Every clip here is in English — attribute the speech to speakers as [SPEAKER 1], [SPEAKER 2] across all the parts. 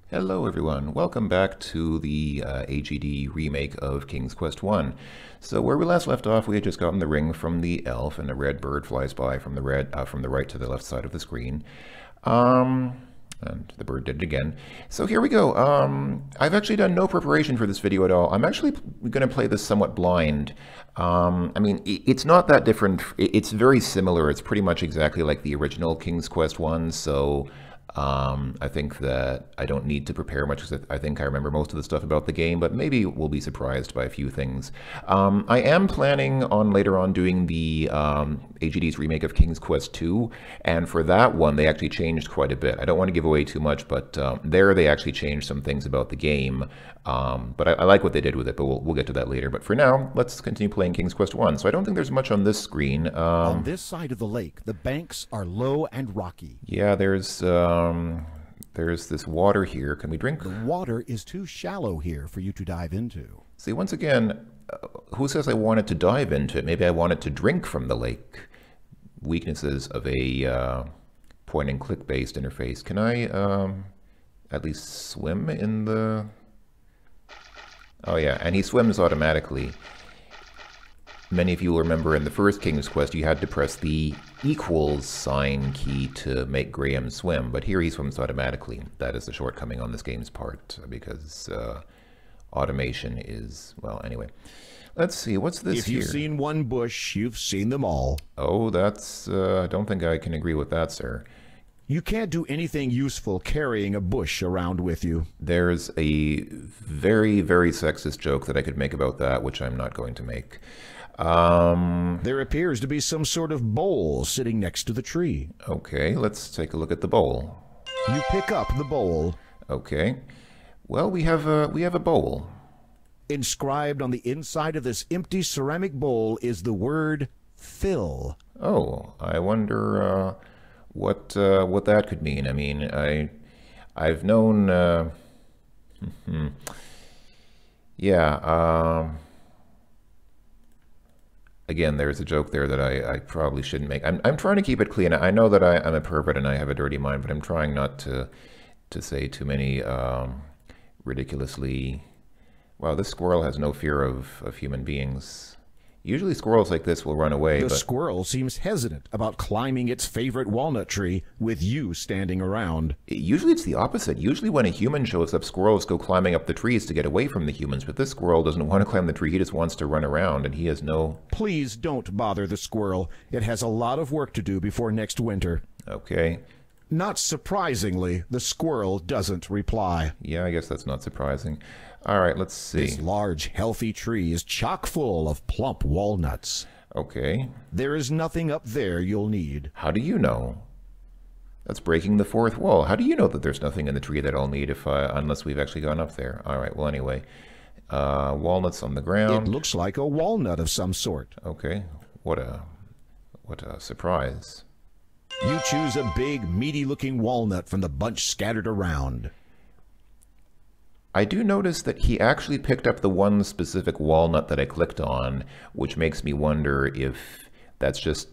[SPEAKER 1] Hello everyone, welcome back to the AGD remake of King's Quest 1. So where we last left off, we had just gotten the ring from the elf, and a red bird flies by from the right to the left side of the screen. And the bird did it again. So here we go. I've actually done no preparation for this video at all. I'm actually going to play this somewhat blind. I mean, it's not that different. It's very similar. It's pretty much exactly like the original King's Quest 1, so I think that I don't need to prepare much because I think I remember most of the stuff about the game, but maybe we'll be surprised by a few things. I am planning on later on doing the AGD's remake of King's Quest 2, and for that one they actually changed quite a bit. I don't want to give away too much, but there they actually changed some things about the game. But I like what they did with it, but we'll get to that later. But for now, let's continue playing King's Quest 1. So I don't think there's much on this screen.
[SPEAKER 2] On this side of the lake, the banks are low and rocky.
[SPEAKER 1] Yeah, there's this water here. Can we drink?
[SPEAKER 2] The water is too shallow here for you to dive into.
[SPEAKER 1] See, once again, who says I wanted to dive into it? Maybe I wanted to drink from the lake. Weaknesses of a point-and-click based interface. Can I at least swim in the... Oh yeah, and he swims automatically. Many of you will remember in the first King's Quest you had to press the equals sign key to make Graham swim, but here he swims automatically. That is a shortcoming on this game's part, because automation is... well, anyway. Let's see, what's this here?
[SPEAKER 2] If you've seen one bush, you've seen them all.
[SPEAKER 1] Oh, that's... I don't think I can agree with that, sir.
[SPEAKER 2] You can't do anything useful carrying a bush around with you.
[SPEAKER 1] There's a very, very sexist joke that I could make about that, which I'm not going to make.
[SPEAKER 2] There appears to be some sort of bowl sitting next to the tree.
[SPEAKER 1] Okay, let's take a look at the bowl.
[SPEAKER 2] You pick up the bowl.
[SPEAKER 1] Okay. Well, we have a bowl.
[SPEAKER 2] Inscribed on the inside of this empty ceramic bowl is the word fill.
[SPEAKER 1] Oh, I wonder what that could mean. I mean, I've known yeah, again, there's a joke there that I probably shouldn't make. I'm trying to keep it clean. I know that I'm a pervert and I have a dirty mind, but I'm trying not to say too many ridiculously... Wow, this squirrel has no fear of human beings. Usually squirrels like this will run away,
[SPEAKER 2] The
[SPEAKER 1] but...
[SPEAKER 2] squirrel seems hesitant about climbing its favorite walnut tree with you standing around.
[SPEAKER 1] Usually it's the opposite. Usually when a human shows up, squirrels go climbing up the trees to get away from the humans, but this squirrel doesn't want to climb the tree. He just wants to run around, and he has no...
[SPEAKER 2] Please don't bother the squirrel. It has a lot of work to do before next winter.
[SPEAKER 1] Okay.
[SPEAKER 2] Not surprisingly, the squirrel doesn't reply.
[SPEAKER 1] Yeah, I guess that's not surprising. All right, let's see.
[SPEAKER 2] This large, healthy tree is chock full of plump walnuts.
[SPEAKER 1] Okay.
[SPEAKER 2] There is nothing up there you'll need.
[SPEAKER 1] How do you know? That's breaking the fourth wall. How do you know that there's nothing in the tree that I'll need unless we've actually gone up there? All right, well, anyway. Walnuts on the ground.
[SPEAKER 2] It looks like a walnut of some sort.
[SPEAKER 1] Okay. What a surprise.
[SPEAKER 2] You choose a big, meaty-looking walnut from the bunch scattered around.
[SPEAKER 1] I do notice that he actually picked up the one specific walnut that I clicked on, which makes me wonder if that's just...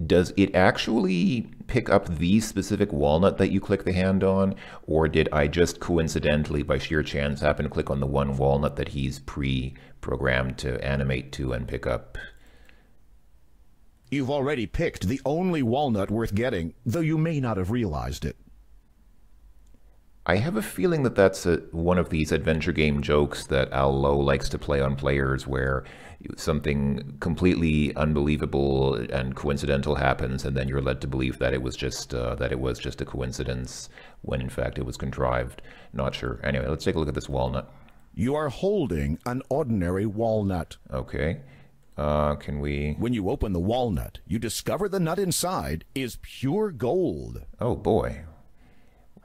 [SPEAKER 1] Does it actually pick up the specific walnut that you click the hand on, or did I just coincidentally, by sheer chance, happen to click on the one walnut that he's pre-programmed to animate to and pick up?
[SPEAKER 2] You've already picked the only walnut worth getting, though you may not have realized it.
[SPEAKER 1] I have a feeling that that's one of these adventure game jokes that Al Lowe likes to play on players, where something completely unbelievable and coincidental happens, and then you're led to believe that it was just a coincidence, when in fact it was contrived. Not sure. Anyway, let's take a look at this walnut.
[SPEAKER 2] You are holding an ordinary walnut.
[SPEAKER 1] Okay. Can we...
[SPEAKER 2] When you open the walnut, you discover the nut inside is pure gold.
[SPEAKER 1] Oh boy.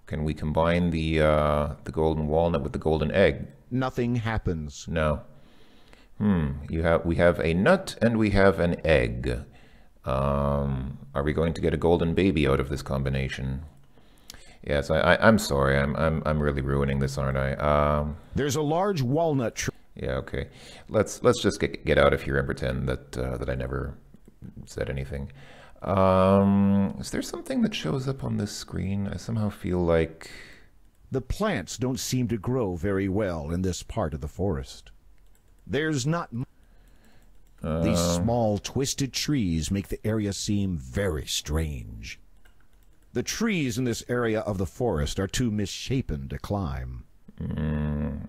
[SPEAKER 1] Can we combine the golden walnut with the golden egg?
[SPEAKER 2] Nothing happens.
[SPEAKER 1] No. We have a nut and we have an egg. Are we going to get a golden baby out of this combination? Yes, I'm sorry. I'm really ruining this, aren't I?
[SPEAKER 2] There's a large walnut tree.
[SPEAKER 1] Yeah, okay. Let's just get out of here and pretend that that I never said anything. Is there something that shows up on this screen? I somehow feel like...
[SPEAKER 2] The plants don't seem to grow very well in this part of the forest. There's not... These small, twisted trees make the area seem very strange. The trees in this area of the forest are too misshapen to climb.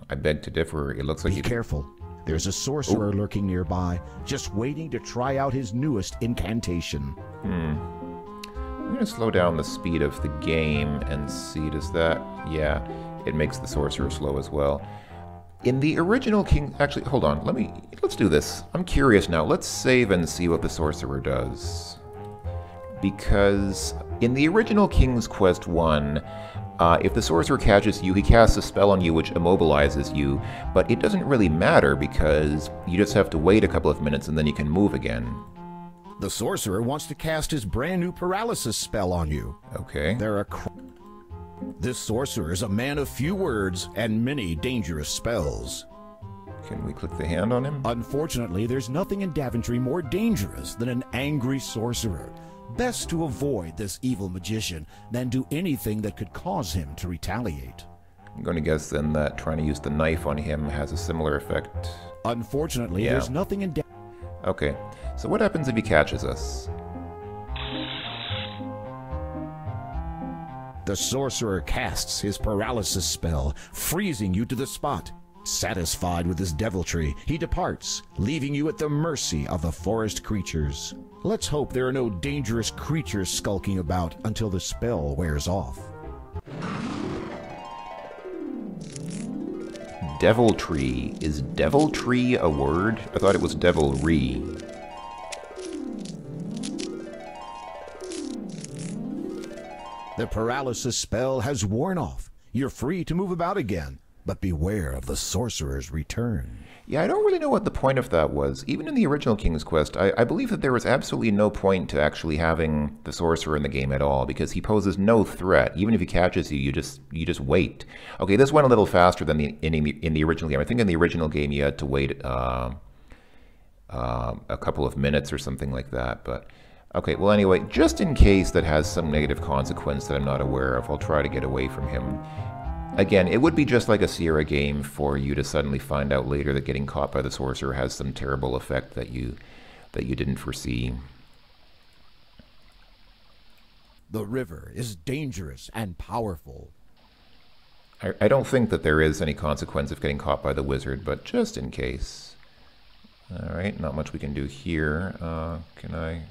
[SPEAKER 1] I beg to differ. It looks like
[SPEAKER 2] Be careful. There's a sorcerer lurking nearby, just waiting to try out his newest incantation.
[SPEAKER 1] I'm going to slow down the speed of the game and see, does that... Yeah, it makes the sorcerer slow as well. In the original King... Actually, hold on. Let's do this. I'm curious now. Let's save and see what the sorcerer does. Because in the original King's Quest 1, if the sorcerer catches you, he casts a spell on you which immobilizes you, but it doesn't really matter because you just have to wait a couple of minutes and then you can move again.
[SPEAKER 2] The sorcerer wants to cast his brand new paralysis spell on you.
[SPEAKER 1] Okay.
[SPEAKER 2] This sorcerer is a man of few words and many dangerous spells.
[SPEAKER 1] Can we click the hand on him?
[SPEAKER 2] Unfortunately, there's nothing in Daventry more dangerous than an angry sorcerer. Best to avoid this evil magician than do anything that could cause him to retaliate.
[SPEAKER 1] I'm going to guess then that trying to use the knife on him has a similar effect.
[SPEAKER 2] Unfortunately, there's nothing in
[SPEAKER 1] Okay, so what happens if he catches us?
[SPEAKER 2] The sorcerer casts his paralysis spell, freezing you to the spot. Satisfied with his deviltry, he departs, leaving you at the mercy of the forest creatures. Let's hope there are no dangerous creatures skulking about until the spell wears off.
[SPEAKER 1] Deviltry. Is deviltry a word? I thought it was devilry.
[SPEAKER 2] The paralysis spell has worn off. You're free to move about again, but beware of the sorcerer's return.
[SPEAKER 1] Yeah, I don't really know what the point of that was. Even in the original King's Quest, I believe that there was absolutely no point to actually having the sorcerer in the game at all, because he poses no threat. Even if he catches you, you just wait. Okay, this went a little faster than in the original game. I think in the original game you had to wait a couple of minutes or something like that. But okay, well anyway, just in case that has some negative consequence that I'm not aware of, I'll try to get away from him. Again, it would be just like a Sierra game for you to suddenly find out later that getting caught by the sorcerer has some terrible effect that you didn't foresee.
[SPEAKER 2] The river is dangerous and powerful.
[SPEAKER 1] I don't think that there is any consequence of getting caught by the wizard, but just in case. Alright, not much we can do here. Can I...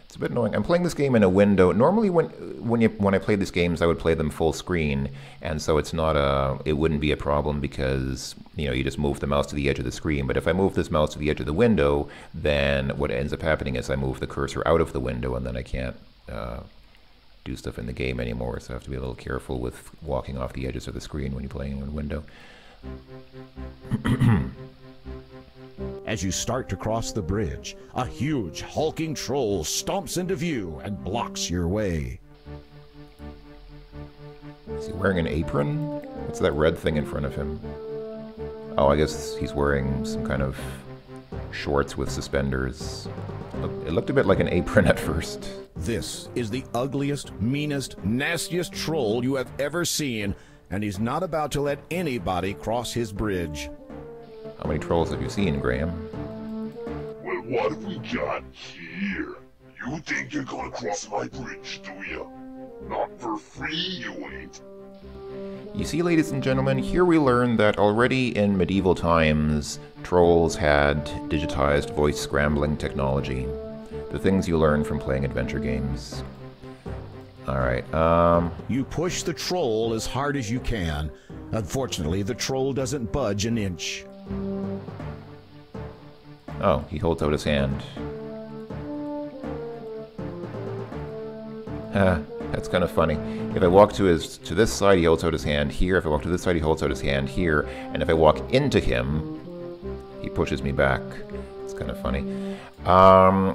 [SPEAKER 1] It's a bit annoying. I'm playing this game in a window. Normally, when I play these games, I would play them full screen, and so it wouldn't be a problem because you just move the mouse to the edge of the screen. But if I move this mouse to the edge of the window, then what ends up happening is I move the cursor out of the window, and then I can't do stuff in the game anymore. So I have to be a little careful with walking off the edges of the screen when you're playing in a window.
[SPEAKER 2] As you start to cross the bridge, a huge, hulking troll stomps into view and blocks your way.
[SPEAKER 1] Is he wearing an apron? What's that red thing in front of him? Oh, I guess he's wearing some kind of shorts with suspenders. It looked a bit like an apron at first.
[SPEAKER 2] This is the ugliest, meanest, nastiest troll you have ever seen, and he's not about to let anybody cross his bridge.
[SPEAKER 1] How many trolls have you seen, Graham?
[SPEAKER 3] Well, what have we got here? You think you're gonna cross my bridge, do you? Not for free, you ain't.
[SPEAKER 1] You see, ladies and gentlemen, here we learn that already in medieval times, trolls had digitized voice scrambling technology. The things you learn from playing adventure games. Alright,
[SPEAKER 2] You push the troll as hard as you can. Unfortunately, the troll doesn't budge an inch.
[SPEAKER 1] Oh, he holds out his hand. That's kind of funny. If I walk to this side, he holds out his hand here. If I walk to this side, he holds out his hand here. And if I walk into him, he pushes me back. It's kind of funny.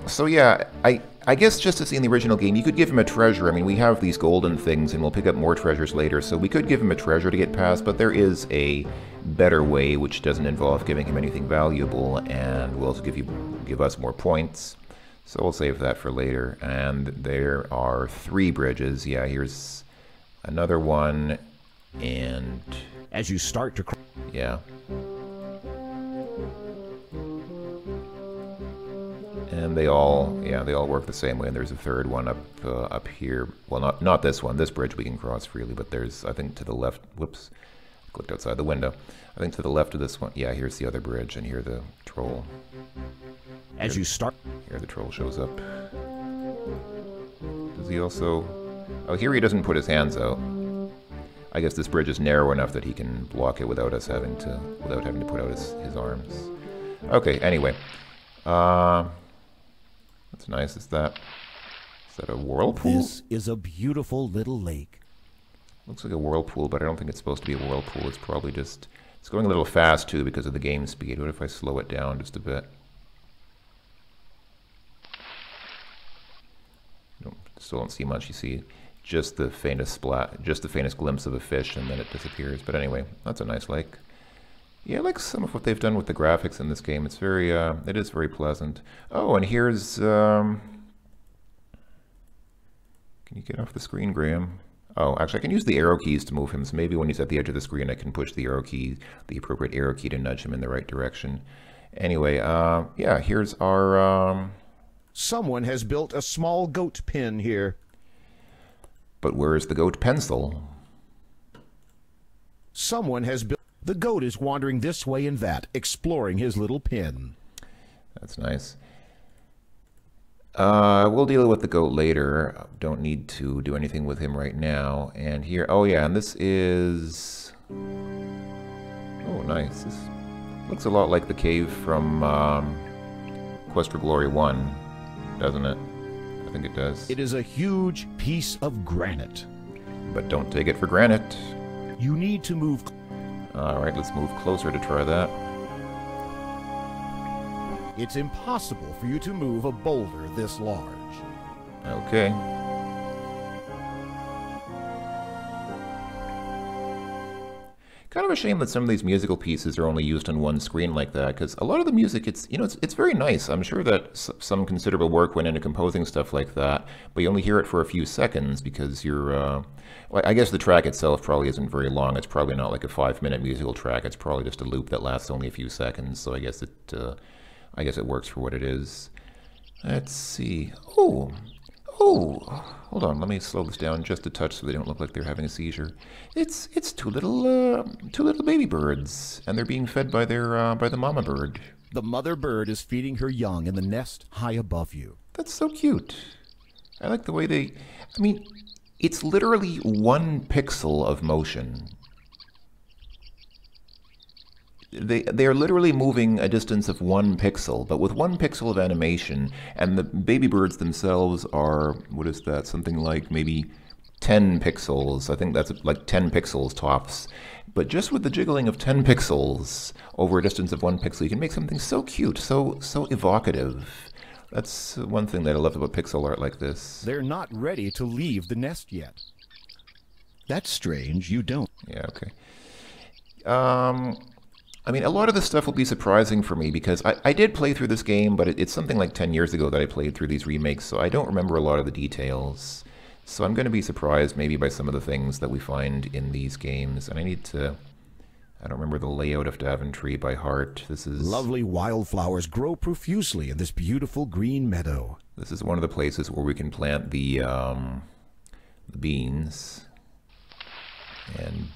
[SPEAKER 1] So yeah, I guess just as in the original game, you could give him a treasure. I mean, we have these golden things, and we'll pick up more treasures later, so we could give him a treasure to get past, but there is a better way, which doesn't involve giving him anything valuable, and will also give us more points. So we'll save that for later. And there are 3 bridges. Yeah, here's another one, and
[SPEAKER 2] As you start to
[SPEAKER 1] yeah. And they all work the same way. And there's a 3rd one up here. Well, not this one. This bridge we can cross freely, but there's, I think, to the left. Whoops, clicked outside the window. I think to the left of this one. Yeah, here's the other bridge, and here the troll.
[SPEAKER 2] As you start,
[SPEAKER 1] Here the troll shows up. Does he also? Oh, here he doesn't put his hands out. I guess this bridge is narrow enough that he can block it without us having to put out his arms. Okay. Anyway, that's nice. Is that a whirlpool?
[SPEAKER 2] This is a beautiful little lake.
[SPEAKER 1] Looks like a whirlpool, but I don't think it's supposed to be a whirlpool. It's probably just... It's going a little fast, too, because of the game speed. What if I slow it down just a bit? Still don't see much. You see just the faintest splat, just the faintest glimpse of a fish, and then it disappears. But anyway, that's a nice lake. Yeah, I like some of what they've done with the graphics in this game. It's very, it is very pleasant. Oh, and here's... Can you get off the screen, Graham? Oh, actually, I can use the arrow keys to move him, so maybe when he's at the edge of the screen, I can push the arrow key, the appropriate arrow key, to nudge him in the right direction. Anyway, yeah, here's our...
[SPEAKER 2] Someone has built a small goat pen here.
[SPEAKER 1] But where's the goat pencil?
[SPEAKER 2] Someone has built... The goat is wandering this way and that, exploring his little pen.
[SPEAKER 1] That's nice. We'll deal with the goat later. Don't need to do anything with him right now. And here... Oh, yeah, and this is... Oh, nice. This looks a lot like the cave from Quest for Glory 1, doesn't it? I think it does.
[SPEAKER 2] It is a huge piece of granite.
[SPEAKER 1] But don't take it for granted.
[SPEAKER 2] You need to move...
[SPEAKER 1] Alright, let's move closer to try that.
[SPEAKER 2] It's impossible for you to move a boulder this large.
[SPEAKER 1] Okay. Kind of a shame that some of these musical pieces are only used on one screen like that, because a lot of the music, it's very nice. I'm sure that some considerable work went into composing stuff like that, but you only hear it for a few seconds because you're, well, I guess the track itself probably isn't very long. It's probably not like a 5-minute musical track. It's probably just a loop that lasts only a few seconds. So I guess it works for what it is. Let's see. Oh, hold on. Let me slow this down just a touch so they don't look like they're having a seizure. It's two little baby birds, and they're being fed by the mama bird.
[SPEAKER 2] The mother bird is feeding her young in the nest high above you.
[SPEAKER 1] That's so cute. I like the way they... I mean, it's literally 1 pixel of motion. They are literally moving a distance of 1 pixel, but with 1 pixel of animation, and the baby birds themselves are, what is that, something like maybe 10 pixels. I think that's like 10 pixels tops. But just with the jiggling of 10 pixels over a distance of 1 pixel, you can make something so cute, so evocative. That's one thing that I love about pixel art like this.
[SPEAKER 2] They're not ready to leave the nest yet. That's strange, you don't.
[SPEAKER 1] Yeah, okay. I mean, a lot of this stuff will be surprising for me because I did play through this game, but it's something like 10 years ago that I played through these remakes, so I don't remember a lot of the details. So I'm going to be surprised maybe by some of the things that we find in these games, and I don't remember the layout of Daventry by heart. This is...
[SPEAKER 2] Lovely wildflowers grow profusely in this beautiful green meadow.
[SPEAKER 1] This is one of the places where we can plant the beans. And...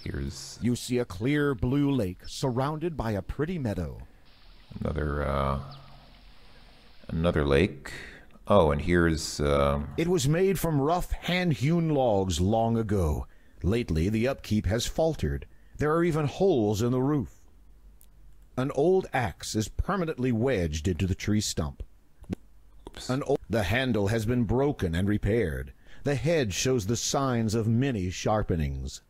[SPEAKER 1] here's...
[SPEAKER 2] You see a clear blue lake surrounded by a pretty meadow.
[SPEAKER 1] Another lake. Oh, and here's...
[SPEAKER 2] It was made from rough, hand-hewn logs long ago. Lately, the upkeep has faltered. There are even holes in the roof. An old axe is permanently wedged into the tree stump.
[SPEAKER 1] Oops.
[SPEAKER 2] The handle has been broken and repaired. The head shows the signs of many sharpenings.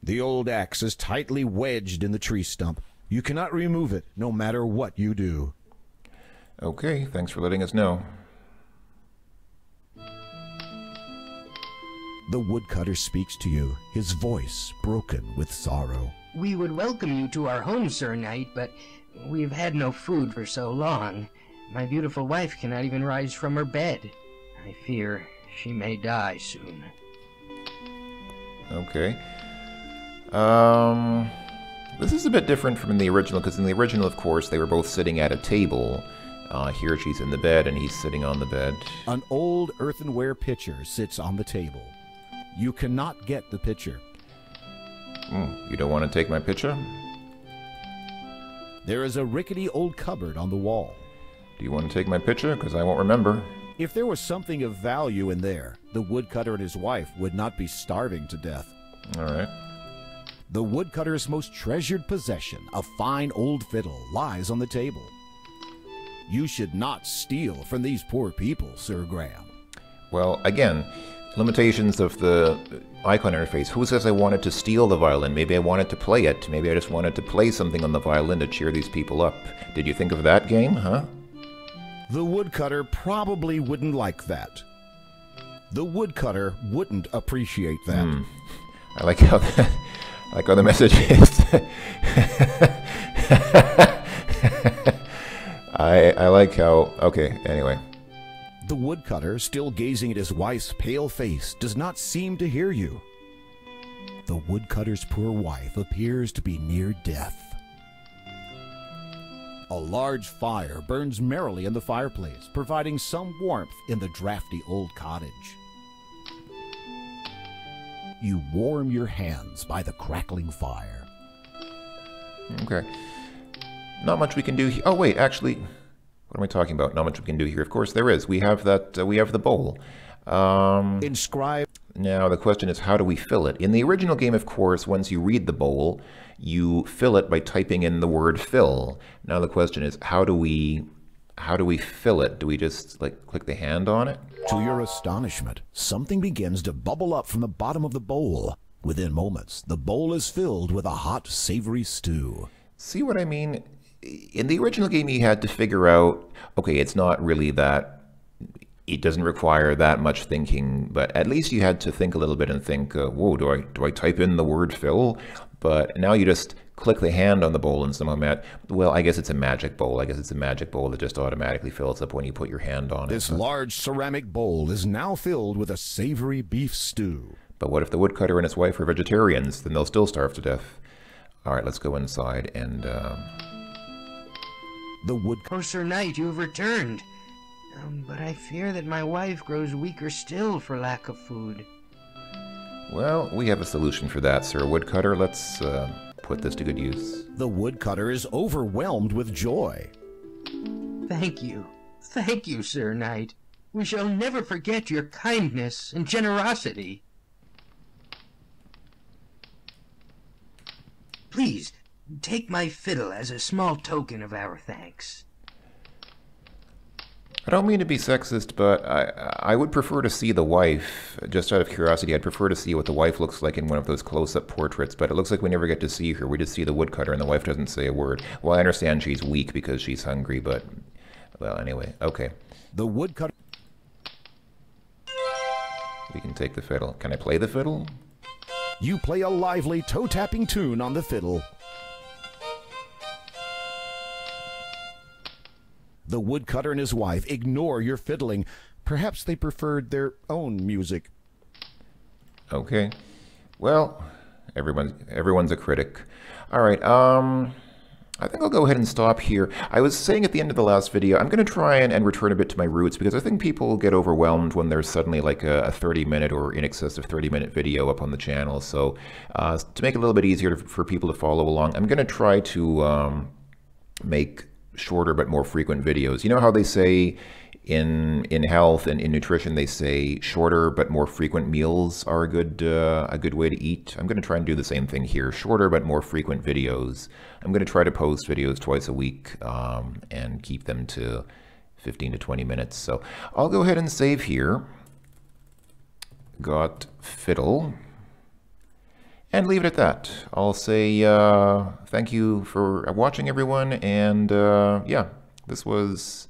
[SPEAKER 2] The old axe is tightly wedged in the tree stump. You cannot remove it, no matter what you do.
[SPEAKER 1] Okay, thanks for letting us know.
[SPEAKER 2] The woodcutter speaks to you, his voice broken with sorrow.
[SPEAKER 4] We would welcome you to our home, Sir Knight, but we've had no food for so long. My beautiful wife cannot even rise from her bed. I fear she may die soon.
[SPEAKER 1] Okay. This is a bit different from the original, because in the original, of course, they were both sitting at a table. Here she's in the bed, and he's sitting on the bed.
[SPEAKER 2] An old earthenware pitcher sits on the table. You cannot get the pitcher.
[SPEAKER 1] You don't want to take my pitcher?
[SPEAKER 2] There is a rickety old cupboard on the wall.
[SPEAKER 1] Do you want to take my pitcher? Because I won't remember.
[SPEAKER 2] If there was something of value in there, the woodcutter and his wife would not be starving to death.
[SPEAKER 1] All right.
[SPEAKER 2] The woodcutter's most treasured possession, a fine old fiddle, lies on the table. You should not steal from these poor people, Sir Graham.
[SPEAKER 1] Well, again, limitations of the icon interface. Who says I wanted to steal the violin? Maybe I wanted to play it. Maybe I just wanted to play something on the violin to cheer these people up. Did you think of that game, huh?
[SPEAKER 2] The woodcutter probably wouldn't like that. The woodcutter wouldn't appreciate that.
[SPEAKER 1] I like how the message is. I like how... Okay, anyway.
[SPEAKER 2] The woodcutter, still gazing at his wife's pale face, does not seem to hear you. The woodcutter's poor wife appears to be near death. A large fire burns merrily in the fireplace, providing some warmth in the drafty old cottage. You warm your hands by the crackling fire.
[SPEAKER 1] Okay. Not much we can do here. Oh, wait, actually... What am I talking about? Not much we can do here. Of course there is. We have that, we have the bowl.
[SPEAKER 2] Inscribe.
[SPEAKER 1] Now the question is, how do we fill it? In the original game, of course, once you read the bowl, you fill it by typing in the word fill. Now the question is, how do we fill it? Do we just, like, click the hand on it?
[SPEAKER 2] To your astonishment, something begins to bubble up from the bottom of the bowl. Within moments, the bowl is filled with a hot, savory stew.
[SPEAKER 1] See what I mean? In the original game, you had to figure out, okay, it's not really that, it doesn't require that much thinking, but at least you had to think a little bit and think, whoa, do I type in the word fill? But now you just click the hand on the bowl and somehow, well, I guess it's a magic bowl. I guess it's a magic bowl that just automatically fills up when you put your hand on it.
[SPEAKER 2] This large ceramic bowl is now filled with a savory beef stew.
[SPEAKER 1] But what if the woodcutter and his wife are vegetarians? Then they'll still starve to death. All right, let's go inside and...
[SPEAKER 2] The woodcutter...
[SPEAKER 4] Oh, Sir Knight, you have returned. But I fear that my wife grows weaker still for lack of food.
[SPEAKER 1] Well, we have a solution for that, Sir Woodcutter. Let's put this to good use.
[SPEAKER 2] The woodcutter is overwhelmed with joy.
[SPEAKER 4] Thank you. Thank you, Sir Knight. We shall never forget your kindness and generosity. Please, take my fiddle as a small token of our thanks.
[SPEAKER 1] I don't mean to be sexist, but I would prefer to see the wife. Just out of curiosity, I'd prefer to see what the wife looks like in one of those close-up portraits, but it looks like we never get to see her. We just see the woodcutter and the wife doesn't say a word. Well, I understand she's weak because she's hungry, but... Well, anyway, okay.
[SPEAKER 2] The woodcutter...
[SPEAKER 1] We can take the fiddle. Can I play the fiddle?
[SPEAKER 2] You play a lively toe-tapping tune on the fiddle. The woodcutter and his wife ignore your fiddling. Perhaps they preferred their own music.
[SPEAKER 1] Okay. Well, everyone's a critic. All right, I think I'll go ahead and stop here. I was saying at the end of the last video, I'm going to try and return a bit to my roots, because I think people get overwhelmed when there's suddenly like a 30-minute or in excess of 30-minute video up on the channel. So to make it a little bit easier for people to follow along, I'm going to try to make shorter but more frequent videos. You know how they say in health and in nutrition, they say shorter but more frequent meals are a good way to eat? I'm going to try and do the same thing here. Shorter but more frequent videos. I'm going to try to post videos twice a week and keep them to 15 to 20 minutes. So I'll go ahead and save here. Got fiddle. And leave it at that. I'll say thank you for watching, everyone, and yeah, this was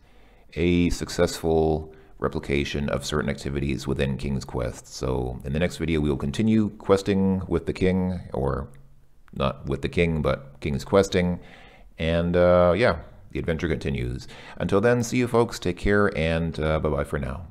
[SPEAKER 1] a successful replication of certain activities within King's Quest. So in the next video, we will continue questing with the king, or not with the king, but king's questing. And yeah, the adventure continues. Until then, see you folks, take care, and bye-bye for now.